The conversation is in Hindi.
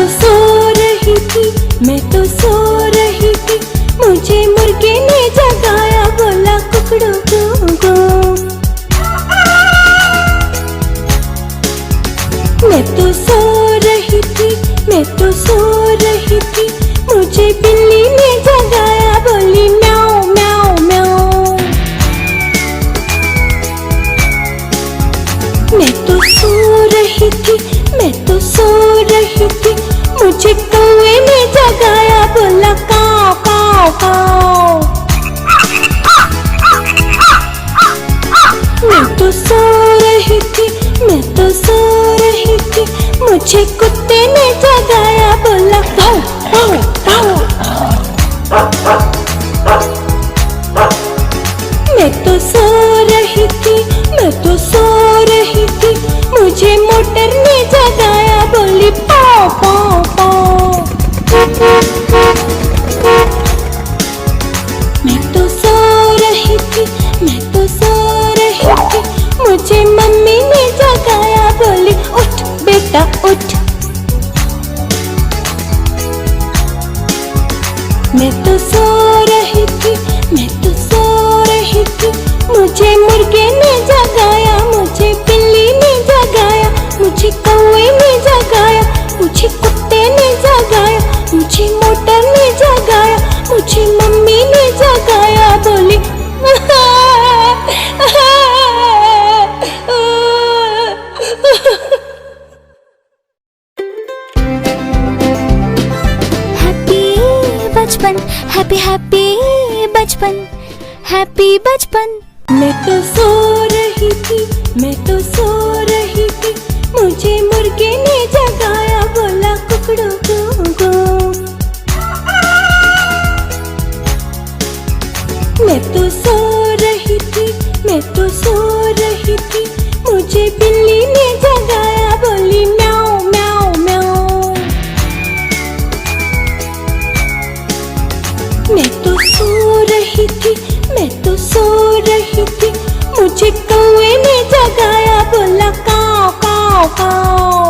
तो सो रही थी, मैं तो सो रही थी, मुझे मुर्गे ने जगाया, बोला कुकड़ू कू। मैं तो सो रही थी, मैं तो सो रही थी, मुझे बिल्ली ने जगाया, बोली म्याऊ म्याऊ म्याऊ। मैं तो सो रही थी, मैं तो सो रही थी, मुझे कौवे ने जगाया, बोला काऊ काऊ काऊ। मैं तो सो रही थी, मैं तो सो रही थी, मुझे कुत्ते ने जगाया, बोला काऊ काऊ काऊ। मैं तो सो रही थी, मैं तो सो रही थी, मुझे मोटर ने जगाया, बोली पाव पाव पाव। मैं तो सो रही थी, मैं तो सो रही थी, मुझे मम्मी ने जगाया, बोली उठ बेटा उठ। मैं तो सो रही थी, मैं तो सो रही थी, मुझे मुर्गे ने जगाया, मुझे बिल्ली ने जगाया, मुझे कौवे ने जगाया, मुझे कुत्ते ने जगाया, मुझे मोटर ने जगाया, मुझे मम्मी ने जगाया, बोली बचपन, हैप्पी हैप्पी बचपन, हैप्पी बचपन। मैं तो सो रही थी, मैं तो सो रही थी, मुझे मुर्गे ने जगाया, बोला कुकड़ू कू। मैं तो सो रही थी, मैं तो सो रही थी, मुझे बिल्ली ने जगाया, बोली म्याऊ म्याऊ म्याऊ। मैं तो सो रही थी, मैं तो सो रही थी, मुझे कौवे ने जगाया, बोला काऊ काऊ काऊ।